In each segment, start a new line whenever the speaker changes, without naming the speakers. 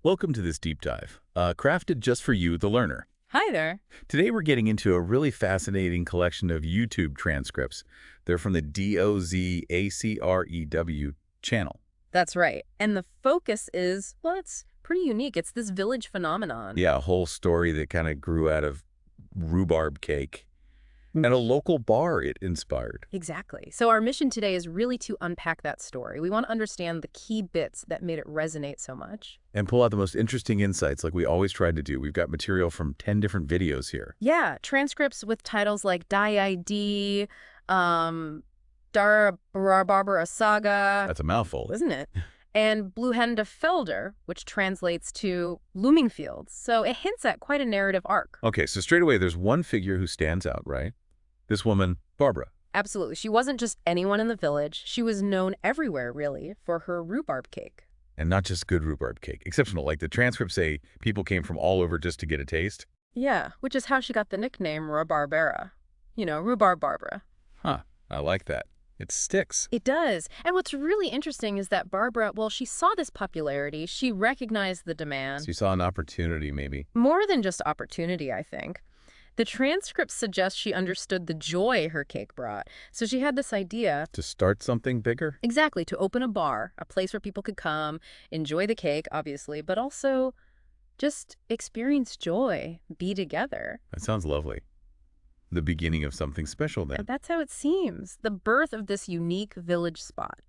Welcome to this deep dive, crafted just for you, the learner.
Hi there.
Today we're getting into a really fascinating collection of YouTube transcripts. They're from the DOZACREW channel.
That's right. And the focus is, well, it's pretty unique. It's this village phenomenon.
Yeah, a whole story that kind of grew out of rhubarb cake and a local bar it inspired.
Exactly. So our mission today is really to unpack that story. We want to understand the key bits that made it resonate so much.
And pull out the most interesting insights like we always tried to do. We've got material from 10 different videos here.
Yeah, transcripts with titles like Die ID, Rhabarberbarbara Saga.
That's a mouthful.
Isn't it? And Bluehende Felder, which translates to looming fields. So it hints at quite a narrative arc.
Okay, so straight away there's one figure who stands out, right? This woman, Barbara.
Absolutely. She wasn't just anyone in the village. She was known everywhere, really, for her rhubarb cake.
And not just good rhubarb cake. Exceptional. Like the transcripts say people came from all over just to get a taste.
Yeah, which is how she got the nickname Rhabarbarbara. You know, Rhabarberbarbara.
Huh. I like that. It sticks.
It does. And what's really interesting is that Barbara, well, she saw this popularity. She recognized the demand.
So you saw an opportunity, maybe.
More than just opportunity, I think. The transcripts suggest she understood the joy her cake brought. So she had this idea.
To start something bigger?
Exactly, to open a bar, a place where people could come, enjoy the cake, obviously, but also just experience joy, be together.
That sounds lovely. The beginning of something special then.
And that's how it seems, the birth of this unique village spot.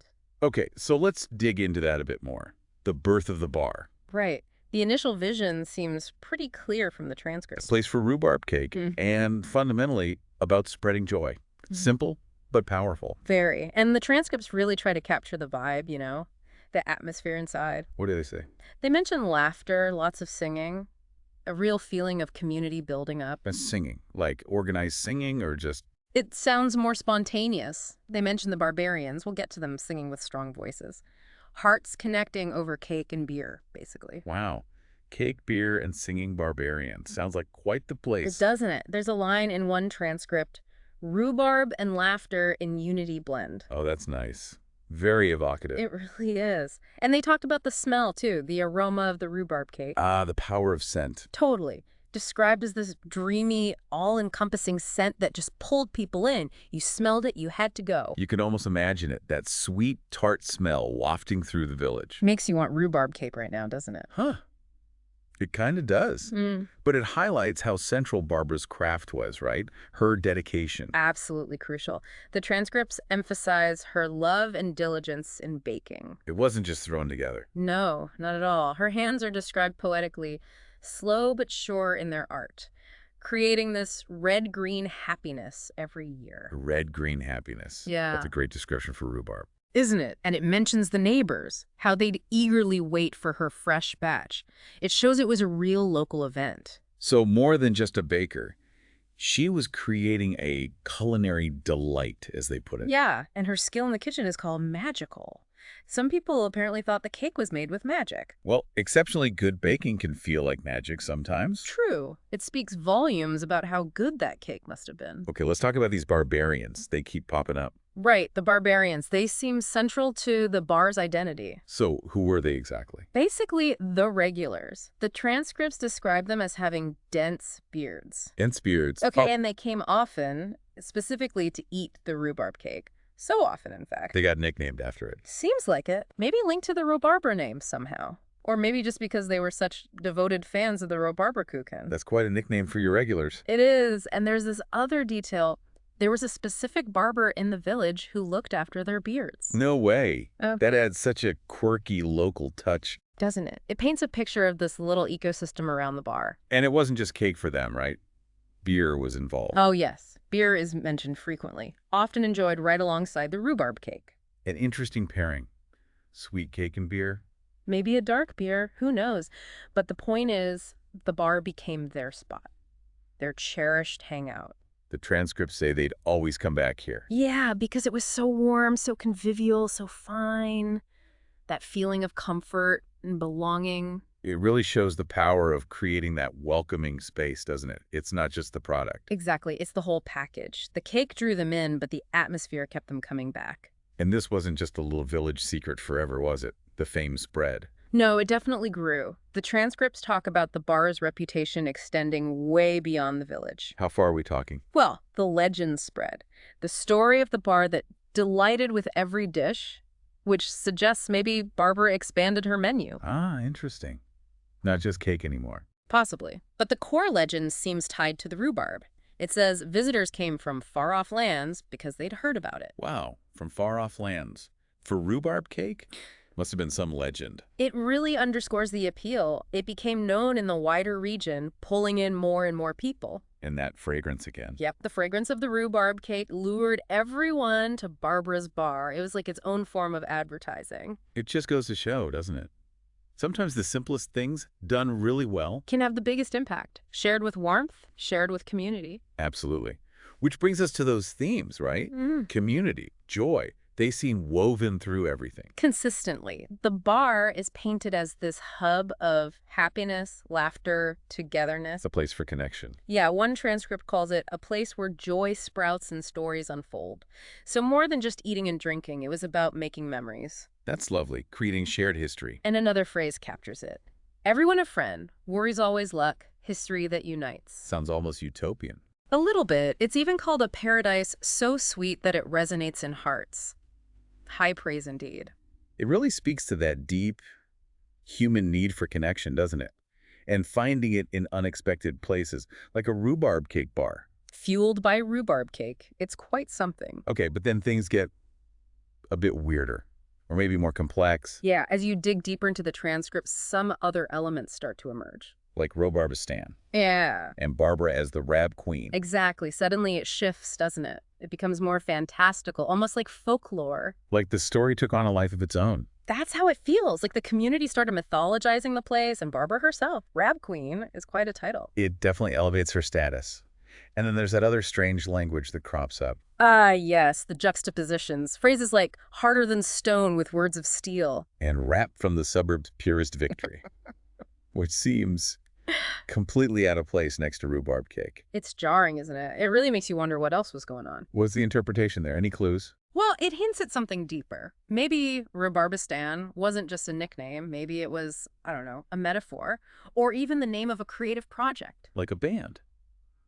Okay, so let's dig into that a bit more. The birth of the bar.
Right. The initial vision seems pretty clear from the
A
transcripts.
place for rhubarb cake and fundamentally about spreading joy. Simple, but powerful.
Very. And the transcripts really try to capture the vibe, you know, the atmosphere inside.
What do they say?
They mention laughter, lots of singing, a real feeling of community building up.
Best singing. Like organized singing or just...
It sounds more spontaneous. They mention the barbarians. We'll get to them singing with strong voices. Hearts connecting over cake and beer, basically.
Wow. Cake, beer, and singing barbarians. Sounds like quite the place.
Doesn't it? There's a line in one transcript, rhubarb and laughter in unity blend.
Oh, that's nice. Very evocative.
It really is. And they talked about the smell, too, the aroma of the rhubarb cake.
Ah, the power of scent.
Totally. Described as this dreamy, all-encompassing scent that just pulled people in. You smelled it, you had to go.
You can almost imagine it, that sweet, tart smell wafting through the village.
Makes you want rhubarb cake right now, doesn't it?
Huh. It kind of does. But it highlights how central Barbara's craft was, right? Her dedication.
Absolutely crucial. The transcripts emphasize her love and diligence in baking.
It wasn't just thrown together.
No, not at all. Her hands are described poetically, slow but sure in their art, creating this red-green happiness every year.
Red-green happiness.
Yeah.
That's a great description for rhubarb.
Isn't it? And it mentions the neighbors, how they'd eagerly wait for her fresh batch. It shows it was a real local event.
So more than just a baker, she was creating a culinary delight, as they put it.
Yeah, and her skill in the kitchen is called magical. Some people apparently thought the cake was made with magic.
Well, exceptionally good baking can feel like magic sometimes.
True. It speaks volumes about how good that cake must have been.
Okay, let's talk about these barbarians. They keep popping up.
Right, the barbarians. They seem central to the bar's identity.
So who were they exactly?
Basically, the regulars. The transcripts describe them as having dense beards.
Dense beards.
Okay, and they came often, specifically to eat the rhubarb cake. So often, in fact.
They got nicknamed after it.
Seems like it. Maybe linked to the Rhabarber name somehow. Or maybe just because they were such devoted fans of the Rhabarberkuchen.
That's quite a nickname for your regulars.
It is. And there's this other detail. There was a specific barber in the village who looked after their beards.
No way.
Okay.
That adds such a quirky local touch.
Doesn't it? It paints a picture of this little ecosystem around the bar.
And it wasn't just cake for them, right? Beer was involved.
Oh, yes. Beer is mentioned frequently, often enjoyed right alongside the rhubarb cake.
An interesting pairing. Sweet cake and beer.
Maybe a dark beer, who knows? But the point is, the bar became their spot, their cherished hangout.
The transcripts say they'd always come back here.
Yeah, because it was so warm, so convivial, so fine. That feeling of comfort and belonging.
It really shows the power of creating that welcoming space, doesn't it? It's not just the product.
Exactly. It's the whole package. The cake drew them in, but the atmosphere kept them coming back.
And this wasn't just a little village secret forever, was it? The fame spread.
No, it definitely grew. The transcripts talk about the bar's reputation extending way beyond the village.
How far are we talking?
Well, the legend spread. The story of the bar that delighted with every dish, which suggests maybe Barbara expanded her menu.
Ah, interesting. Not just cake anymore.
Possibly. But the core legend seems tied to the rhubarb. It says visitors came from far-off lands because they'd heard about it.
Wow, from far-off lands. For rhubarb cake? Must have been some legend.
It really underscores the appeal. It became known in the wider region, pulling in more and more people.
And that fragrance again.
Yep, the fragrance of the rhubarb cake lured everyone to Barbara's bar. It was like its own form of advertising.
It just goes to show, doesn't it? Sometimes the simplest things, done really well.
Can have the biggest impact. Shared with warmth, shared with community.
Absolutely. Which brings us to those themes, right? Community, joy. They seem woven through everything.
Consistently. The bar is painted as this hub of happiness, laughter, togetherness.
It's a place for connection.
Yeah, one transcript calls it a place where joy sprouts and stories unfold. So more than just eating and drinking, it was about making memories.
That's lovely, creating shared history.
And another phrase captures it. Everyone a friend, worries always luck, history that unites.
Sounds almost utopian.
A little bit. It's even called a paradise so sweet that it resonates in hearts. High praise indeed.
It really speaks to that deep human need for connection, doesn't it? And finding it in unexpected places, like a rhubarb cake bar.
Fueled by rhubarb cake, it's quite something.
Okay, but then things get a bit weirder, or maybe more complex,
Yeah, as you dig deeper into the transcripts, some other elements start to emerge.
like Rhabarberbarbara
Yeah,
and Barbara as the Rab Queen.
exactly. Suddenly it shifts, doesn't it? It becomes more fantastical, almost like folklore.
Like the story took on a life of its own.
That's how it feels. Like the community started mythologizing the place, and Barbara herself, Rab Queen, is quite a title.
It definitely elevates her status. And then there's that other strange language that crops up.
Ah, yes, the juxtapositions. Phrases like harder than stone with words of steel.
And rap from the suburbs' purest victory, which seems completely out of place next to rhubarb cake.
It's jarring, isn't it? It really makes you wonder what else was going on.
What's the interpretation there? Any clues?
Well, it hints at something deeper. Maybe Rhabarbistan wasn't just a nickname. Maybe it was, I don't know, a metaphor, or even the name of a creative project.
Like a band?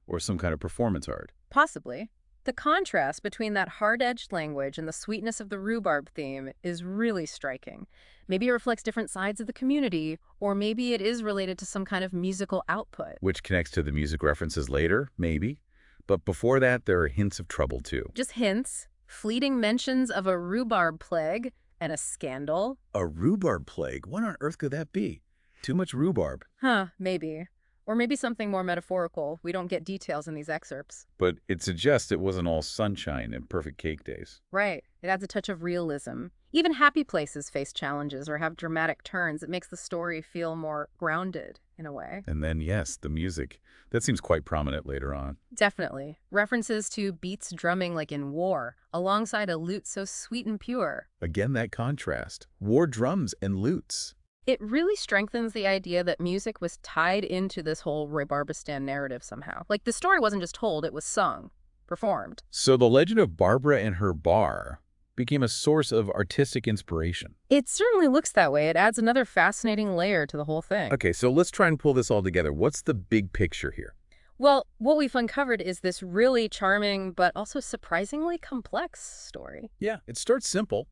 Or some kind of performance art?
Possibly. The contrast between that hard-edged language and the sweetness of the rhubarb theme is really striking. Maybe it reflects different sides of the community, or maybe it is related to some kind of musical output.
Which connects to the music references later, maybe. But before that, there are hints of trouble, too.
Just hints, fleeting mentions of a rhubarb plague and a scandal.
A rhubarb plague? What on earth could that be? Too much rhubarb.
Huh, maybe. Or maybe something more metaphorical. We don't get details in these excerpts.
But it suggests it wasn't all sunshine and perfect cake days.
Right. It adds a touch of realism. Even happy places face challenges or have dramatic turns. It makes the story feel more grounded, in a way.
And then, yes, the music. That seems quite prominent later on.
Definitely. References to beats drumming like in war, alongside a lute so sweet and pure.
Again, that contrast. War drums and lutes.
It really strengthens the idea that music was tied into this whole Rhabarbistan narrative somehow. Like, the story wasn't just told, it was sung, performed.
So the legend of Barbara and her bar became a source of artistic inspiration.
It certainly looks that way. It adds another fascinating layer to the whole thing.
Okay, so let's try and pull this all together. What's the big picture here?
Well, what we've uncovered is this really charming but also surprisingly complex story.
Yeah, it starts simple.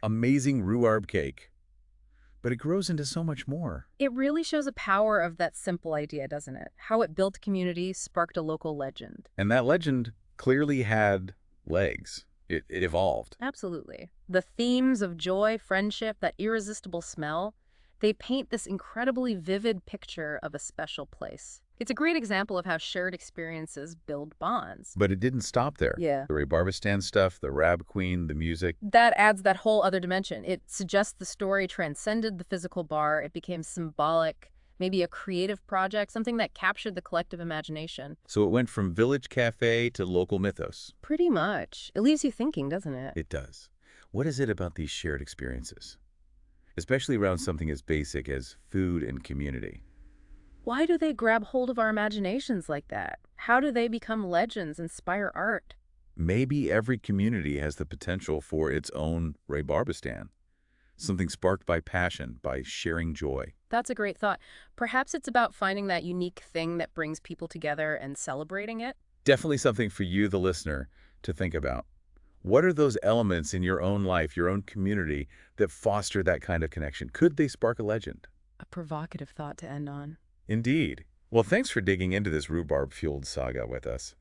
Amazing rhubarb cake. But it grows into so much more.
It really shows the power of that simple idea, doesn't it? How it built community, sparked a local legend.
And that legend clearly had legs. It evolved.
Absolutely. The themes of joy, friendship, that irresistible smell, they paint this incredibly vivid picture of a special place. It's a great example of how shared experiences build bonds.
But it didn't stop there.
Yeah.
The Rhabarberbarbara stuff, the Rab Queen, the music.
That adds that whole other dimension. It suggests the story transcended the physical bar. It became symbolic, maybe a creative project, something that captured the collective imagination.
So it went from village cafe to local mythos.
Pretty much. It leaves you thinking, doesn't it?
It does. What is it about these shared experiences? Especially around something as basic as food and community.
Why do they grab hold of our imaginations like that? How do they become legends, inspire art?
Maybe every community has the potential for its own Rhabarberbarbara. something sparked by passion, by sharing joy.
That's a great thought. Perhaps it's about finding that unique thing that brings people together and celebrating it.
Definitely something for you, the listener, to think about. What are those elements in your own life, your own community, that foster that kind of connection? Could they spark a legend?
A provocative thought to end on.
Indeed. Well, thanks for digging into this rhubarb-fueled saga with us.